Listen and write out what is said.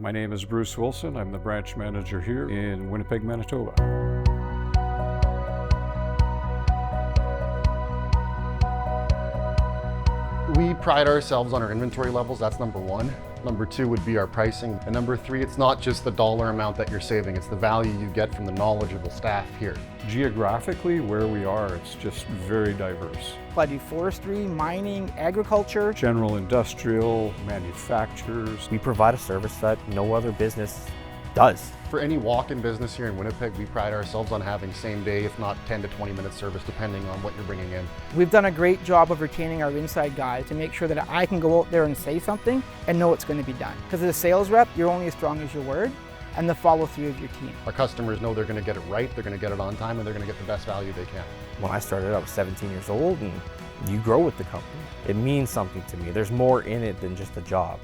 My name is Bruce Wilson. I'm the branch manager here in Winnipeg, Manitoba. We pride ourselves on our inventory levels, that's number one. Number two would be our pricing. And number three, it's not just the dollar amount that you're saving, it's the value you get from the knowledgeable staff here. Geographically, where we are, it's just very diverse. I do forestry, mining, agriculture. General industrial, manufacturers. We provide a service that no other business does. For any walk-in business here in Winnipeg, we pride ourselves on having same day, if not 10 to 20 minute service, depending on what you're bringing in. We've done a great job of retaining our inside guys to make sure that I can go out there and say something and know it's going to be done. Because as a sales rep, you're only as strong as your word and the follow through of your team. Our customers know they're going to get it right, they're going to get it on time, and they're going to get the best value they can. When I started, I was 17 years old, and you grow with the company. It means something to me. There's more in it than just a job.